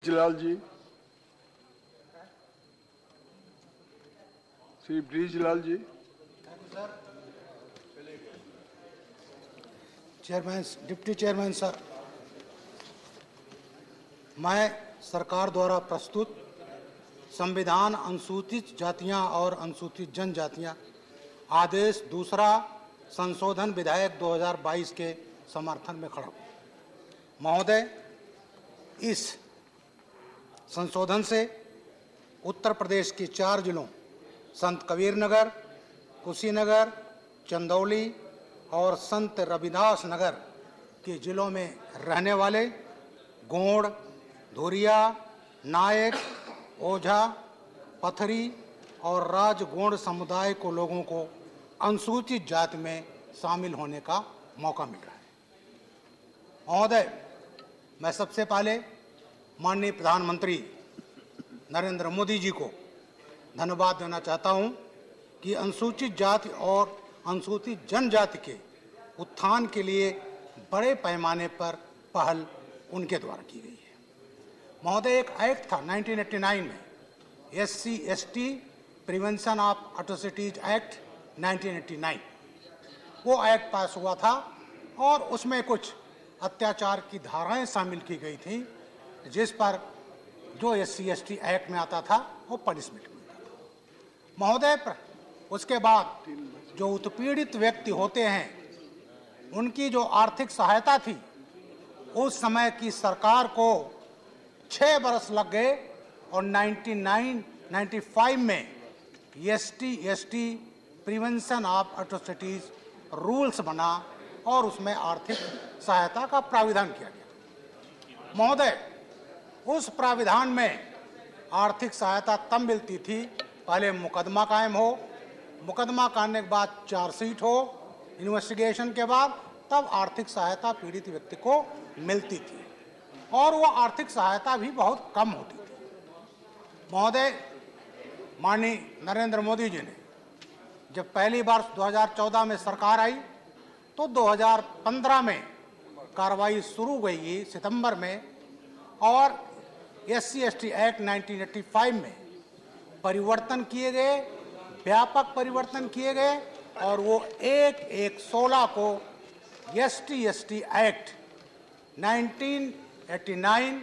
ब्रिजलाल जी, श्री ब्रिजलाल जी। Chairman, deputy chairman sir, मैं सरकार द्वारा प्रस्तुत संविधान अनुसूचित जातियां और अनुसूचित जनजातियां आदेश दूसरा संशोधन विधेयक 2022 के समर्थन में खड़ा हूं। महोदय, इस संशोधन से उत्तर प्रदेश के 4 जिलों संत कबीरनगर, कुशीनगर, चंदौली और संत रविदास नगर के जिलों में रहने वाले गोंड, धुरिया, नायक, ओझा, पथरी और राजगोंड समुदाय को लोगों को अनुसूचित जाति में शामिल होने का मौका मिल रहा है। महोदय, मैं सबसे पहले माननीय प्रधानमंत्री नरेंद्र मोदी जी को धन्यवाद देना चाहता हूं कि अनुसूचित जाति और अनुसूचित जनजाति के उत्थान के लिए बड़े पैमाने पर पहल उनके द्वारा की गई है। महोदय, एक एक्ट था 1989 में, SC/ST prevention of atrocities act 1989। वो एक्ट पास हुआ था और उसमें कुछ अत्याचार की धाराएं शामिल की गई थी, जिस पर जो SC/ST एक्ट में आता था वो पनिशमेंट मिलता था। महोदय, उसके बाद जो उत्पीड़ित व्यक्ति होते हैं उनकी जो आर्थिक सहायता थी, उस समय की सरकार को 6 बरस लग गए और 1995 में ST/ST prevention of atrocities rules बना और उसमें आर्थिक सहायता का प्राविधान किया गया। महोदय, उस प्राविधान में आर्थिक सहायता तब मिलती थी पहले मुकदमा कायम हो, मुकदमा करने के बाद चार्जशीट हो, इन्वेस्टिगेशन के बाद तब आर्थिक सहायता पीड़ित व्यक्ति को मिलती थी और वो आर्थिक सहायता भी बहुत कम होती थी। महोदय, माननीय नरेंद्र मोदी जी ने जब पहली बार 2014 में सरकार आई तो 2015 में कार्रवाई शुरू हुई सितंबर में और SC/ST एक्ट 1985 में परिवर्तन किए गए, व्यापक परिवर्तन किए गए और वो 1/1/16 को ST/ST एक्ट 1989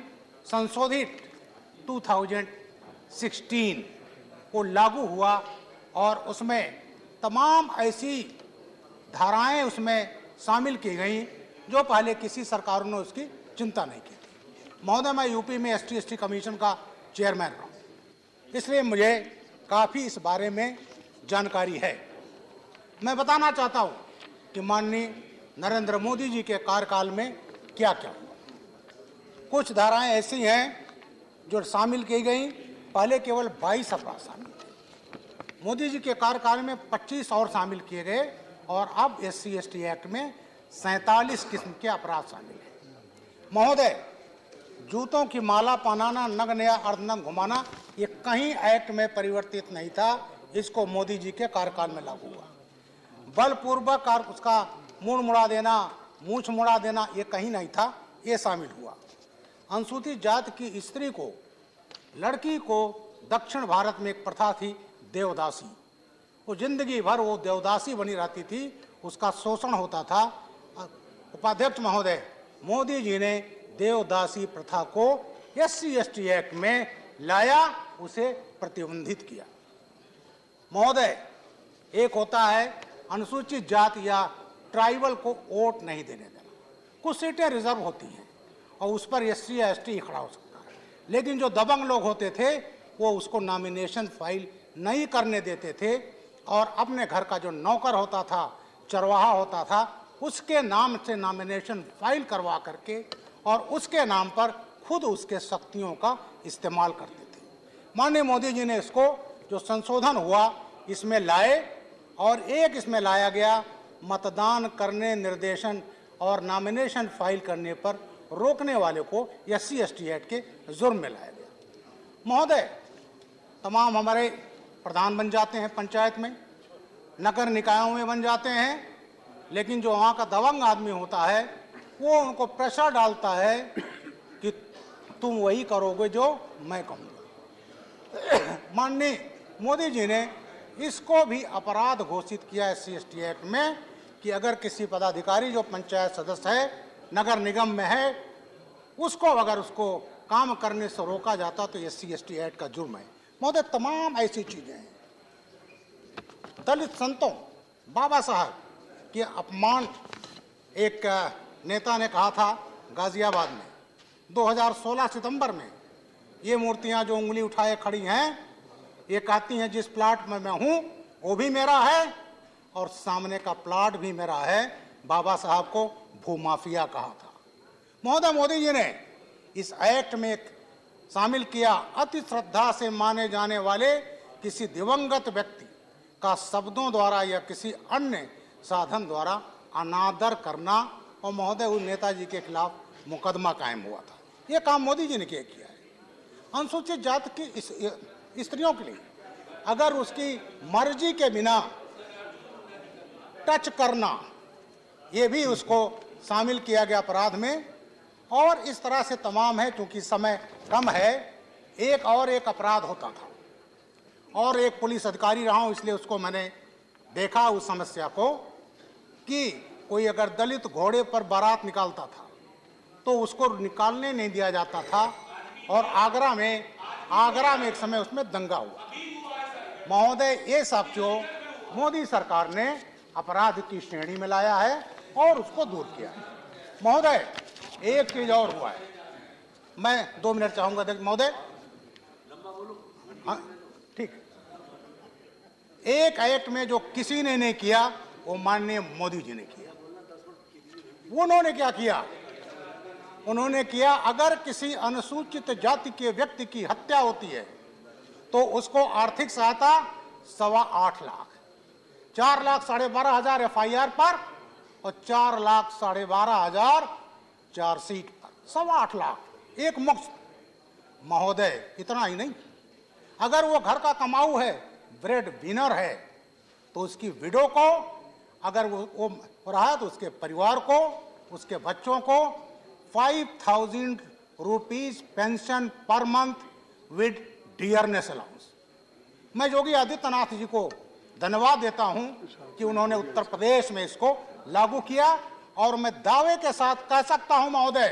संशोधित 2016 को लागू हुआ और उसमें तमाम ऐसी धाराएं उसमें शामिल की गई जो पहले किसी सरकारों ने उसकी चिंता नहीं की थी। महोदय, मैं यूपी में ST/ST कमीशन का चेयरमैन रहा हूं, इसलिए मुझे काफ़ी इस बारे में जानकारी है। मैं बताना चाहता हूं कि माननीय नरेंद्र मोदी जी के कार्यकाल में क्या क्या हुआ। कुछ धाराएं ऐसी हैं जो शामिल की गई, पहले केवल 22 अपराध शामिल थे, मोदी जी के कार्यकाल में 25 और शामिल किए गए और अब SC/ST एक्ट में 47 किस्म के अपराध शामिल हैं। महोदय, जूतों की माला पहनाना, नग्न या अर्धनग्न घुमाना, ये कहीं एक्ट में परिवर्तित नहीं था, इसको मोदी जी के कार्यकाल में लागू हुआ। बलपूर्वक उसका मुंह मुड़ा देना, मूछ मुड़ा देना, ये कहीं नहीं था, ये शामिल हुआ। अनुसूचित जाति की स्त्री को, लड़की को दक्षिण भारत में एक प्रथा थी देवदासी, वो जिंदगी भर वो देवदासी बनी रहती थी, उसका शोषण होता था। उपाध्यक्ष महोदय, मोदी जी ने देवदासी प्रथा को SC/ST एक्ट में लाया, उसे प्रतिबंधित किया। महोदय, एक होता है अनुसूचित जाति या ट्राइबल को वोट नहीं देने देना, कुछ सीटें रिजर्व होती हैं और उस पर SC/ST खड़ा हो सकता है, लेकिन जो दबंग लोग होते थे वो उसको नॉमिनेशन फाइल नहीं करने देते थे और अपने घर का जो नौकर होता था, चरवाहा होता था, उसके नाम से नॉमिनेशन फाइल करवा करके और उसके नाम पर खुद उसके शक्तियों का इस्तेमाल करते थे। माननीय मोदी जी ने इसको जो संशोधन हुआ इसमें लाए और एक इसमें लाया गया मतदान करने, निर्देशन और नॉमिनेशन फाइल करने पर रोकने वाले को SC/ST एक्ट के जुर्म में लाया गया। महोदय, तमाम हमारे प्रधान बन जाते हैं पंचायत में, नगर निकायों में बन जाते हैं, लेकिन जो वहाँ का दबंग आदमी होता है वो उनको प्रेशर डालता है कि तुम वही करोगे जो मैं कहूँगा। माननीय मोदी जी ने इसको भी अपराध घोषित किया SC/ST एक्ट में कि अगर किसी पदाधिकारी जो पंचायत सदस्य है, नगर निगम में है, उसको अगर उसको काम करने से रोका जाता तो SC/ST एक्ट का जुर्म है। महोदय, तमाम ऐसी चीजें हैं। दलित संतों, बाबा साहब के अपमान एक नेता ने कहा था गाजियाबाद में 2016 सितंबर में, ये मूर्तियां जो उंगली उठाए खड़ी हैं, ये कहती हैं जिस प्लाट में मैं हूं वो भी मेरा है और सामने का प्लाट भी मेरा है। बाबा साहब को भूमाफिया कहा था। महोदय, मोदी जी ने इस एक्ट में शामिल किया अति श्रद्धा से माने जाने वाले किसी दिवंगत व्यक्ति का शब्दों द्वारा या किसी अन्य साधन द्वारा अनादर करना, और महोदय उस नेताजी के खिलाफ मुकदमा कायम हुआ था। यह काम मोदी जी ने किया है। अनुसूचित जाति की स्त्रियों के लिए अगर उसकी मर्जी के बिना टच करना, ये भी उसको शामिल किया गया अपराध में। और इस तरह से तमाम है। क्योंकि समय कम है, एक अपराध होता था और एक पुलिस अधिकारी रहा हूं, इसलिए उसको मैंने देखा उस समस्या को कि कोई अगर दलित घोड़े पर बारात निकालता था तो उसको निकालने नहीं दिया जाता था। और आगरा में एक समय उसमें दंगा हुआ। महोदय, ये सब जो मोदी सरकार ने अपराध की श्रेणी में लाया है और उसको दूर किया है। महोदय, एक चीज और हुआ है, मैं 2 मिनट चाहूंगा। महोदय, हाँ ठीक, एक एक्ट में जो किसी ने नहीं किया वो माननीय मोदी जी ने किया। उन्होंने क्या किया? उन्होंने किया, अगर किसी अनुसूचित जाति के व्यक्ति की हत्या होती है तो उसको आर्थिक सहायता 8.25 लाख, 4 लाख 12,500 FIR पर और 4 लाख 12,500 चार्जशीट पर, 8.25 लाख एक मुफ्त। महोदय, इतना ही नहीं, अगर वो घर का कमाऊ है, ब्रेड विनर है, तो उसकी विडो को, अगर वो रहा तो उसके परिवार को, उसके बच्चों को 5,000 rupees pension per month with dearness allowance. मैं योगी आदित्यनाथ जी को धन्यवाद देता हूं कि उन्होंने उत्तर प्रदेश में इसको लागू किया। और मैं दावे के साथ कह सकता हूं महोदय,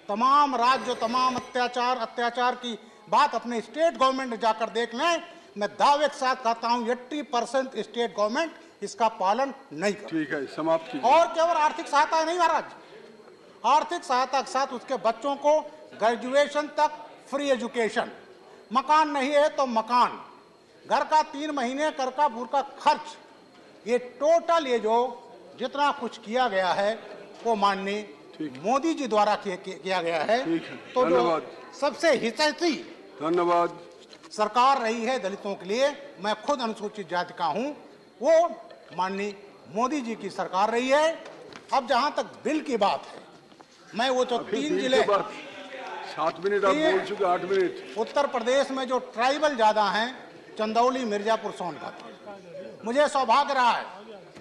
तमाम राज्य, तमाम अत्याचार की बात अपने स्टेट गवर्नमेंट जाकर देख लें। मैं दावे के साथ कहता हूं 80% स्टेट गवर्नमेंट इसका पालन नहीं करती। ठीक है, समाप्त कीजिए। और केवल आर्थिक सहायता नहीं महाराज, आर्थिक सहायता के साथ उसके बच्चों को ग्रेजुएशन तक फ्री एजुकेशन, मकान नहीं है तो मकान, घर का 3 महीने कर का पूरा खर्च, ये टोटल ये जो जितना कुछ किया गया है वो माननीय मोदी जी द्वारा किया गया है। तो जो सबसे हितैषी धन्यवाद सरकार रही है दलितों के लिए, मैं खुद अनुसूचित जाति का हूं, वो माननीय मोदी जी की सरकार रही है। अब जहां तक बिल की बात है, मैं वो जो 3 जिले, 7 मिनट आप बोल चुके, 8 मिनट। उत्तर प्रदेश में जो ट्राइबल ज्यादा हैं, चंदौली, मिर्जापुर, सोनभद्र, मुझे सौभाग्य रहा है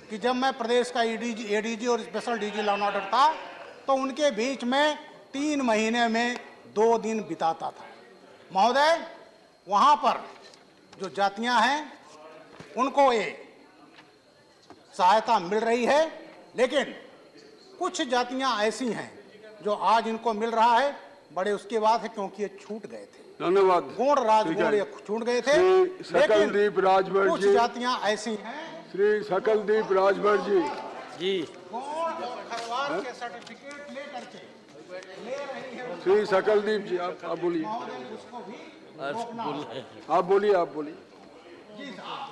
कि जब मैं प्रदेश का ADG और special DG law and order था तो उनके बीच में 3 महीने में 2 दिन बिताता था। महोदय, वहां पर जो जातियां हैं उनको ये सहायता मिल रही है, लेकिन कुछ जातियां ऐसी हैं जो आज इनको मिल रहा है, बड़े उसके बाद है क्योंकि ये छूट गए थे। धन्यवाद। गौड़ राजगौड़ ये छूट गए थे, सकलदीप राजभर कुछ जी, जातियां ऐसी हैं, श्री सकलदीप राजभर जी गौड़ और खरवार के सर्टिफिकेट लेकर के ले रही है। श्री सकलदीप जी, आप बोलिए। उसको भी रोकना। आप बोलिए। जी साहब।